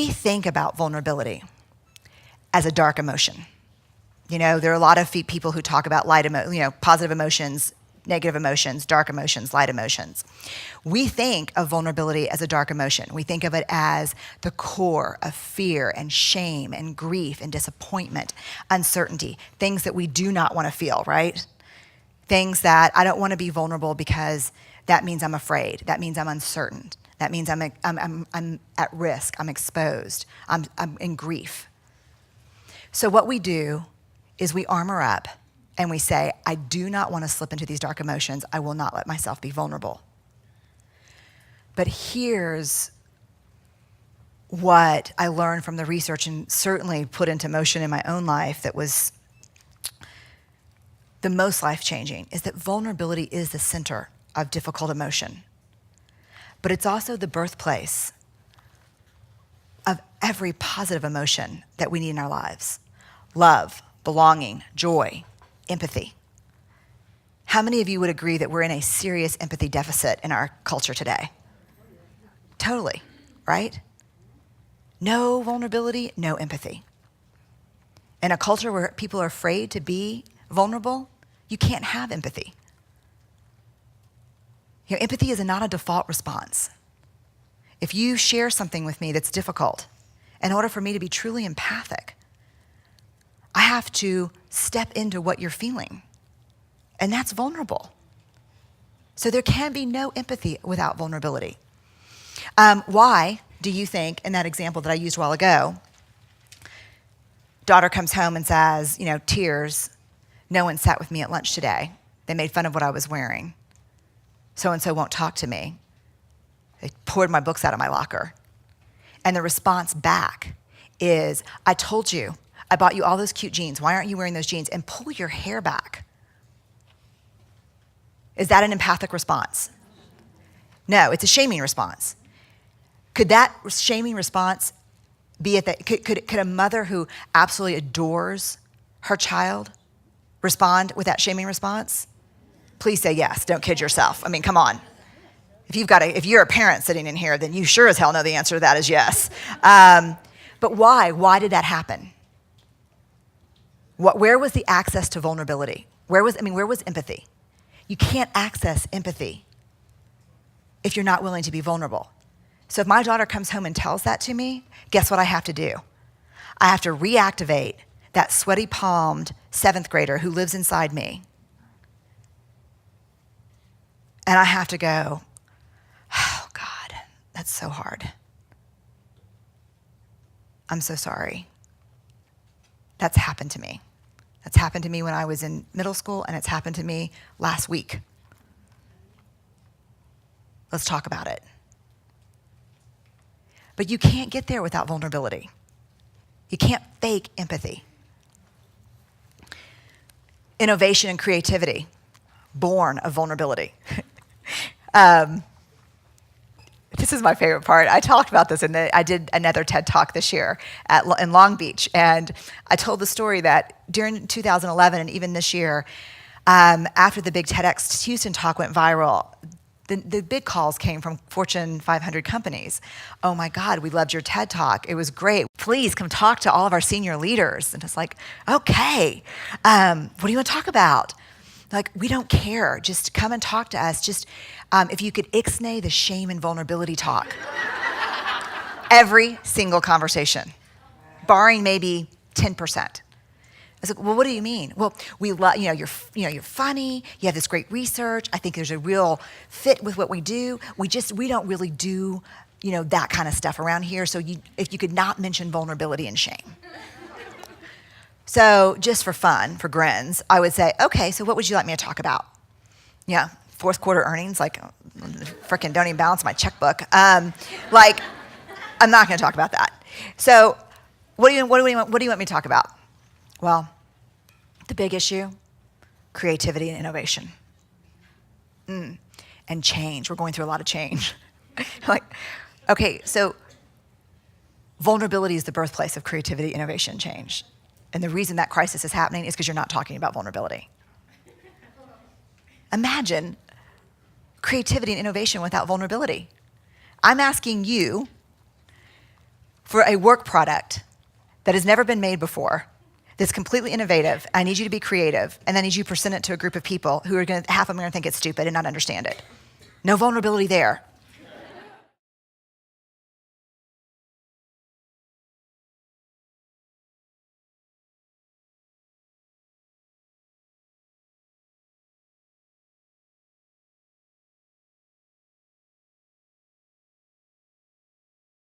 We think about vulnerability as a dark emotion. You know, there are a lot of people who talk about positive emotions, negative emotions, dark emotions, light emotions. We think of vulnerability as a dark emotion. We think of it as the core of fear and shame and grief and disappointment, uncertainty, things that we do not want to feel, right? Things that I don't want to be vulnerable because that means I'm afraid. That means I'm uncertain. That means I'm at risk. I'm exposed. I'm in grief. So what we do is we armor up and we say, I do not want to slip into these dark emotions. I will not let myself be vulnerable. But here's what I learned from the research and certainly put into motion in my own life that was the most life-changing, is that vulnerability is the center of difficult emotion. But it's also the birthplace of every positive emotion that we need in our lives. Love, belonging, joy, empathy. How many of you would agree that we're in a serious empathy deficit in our culture today? Totally, right? No vulnerability, no empathy. In a culture where people are afraid to be vulnerable, you can't have empathy. You know, empathy is not a default response. If you share something with me that's difficult, in order for me to be truly empathic, I have to step into what you're feeling. And that's vulnerable. So there can be no empathy without vulnerability. Why do you think, in that example that I used a while ago, daughter comes home and says, tears, no one sat with me at lunch today. They made fun of what I was wearing. So-and-so won't talk to me. They poured my books out of my locker. And the response back is, I told you, I bought you all those cute jeans. Why aren't you wearing those jeans? And pull your hair back. Is that an empathic response? No, it's a shaming response. Could that shaming response be could a mother who absolutely adores her child respond with that shaming response? Please say yes. Don't kid yourself. I mean, come on. If you're a parent sitting in here, then you sure as hell know the answer to that is yes. But why? Why did that happen? Where was the access to vulnerability? Where was empathy? You can't access empathy if you're not willing to be vulnerable. So if my daughter comes home and tells that to me, guess what I have to do? I have to reactivate that sweaty-palmed 7th grader who lives inside me. And I have to go, oh God, that's so hard. I'm so sorry. That's happened to me. That's happened to me when I was in middle school, and it's happened to me last week. Let's talk about it. But you can't get there without vulnerability. You can't fake empathy. Innovation and creativity, born of vulnerability. This is my favorite part. I talked about this, I did another TED Talk this year in Long Beach, and I told the story that during 2011 and even this year, after the big TEDx Houston talk went viral, the big calls came from Fortune 500 companies. Oh my God, we loved your TED Talk. It was great. Please come talk to all of our senior leaders. And it's like, okay, what do you want to talk about? Like, we don't care. Just come and talk to us. Just if you could ixnay the shame and vulnerability talk. Every single conversation, barring maybe 10%. I was like, well, what do you mean? Well, we love, you're funny. You have this great research. I think there's a real fit with what we do. We don't really do, that kind of stuff around here. So if you could not mention vulnerability and shame. So just for fun, for grins, I would say, okay, so what would you like me to talk about? Yeah, fourth quarter earnings, freaking don't even balance my checkbook. I'm not going to talk about that. So what do you want me to talk about? Well, the big issue, creativity and innovation. And change. We're going through a lot of change. Okay, so vulnerability is the birthplace of creativity, innovation, change. And the reason that crisis is happening is because you're not talking about vulnerability. Imagine creativity and innovation without vulnerability. I'm asking you for a work product that has never been made before, that's completely innovative. I need you to be creative, and I need you to present it to a group of people who are half of them are going to think it's stupid and not understand it. No vulnerability there.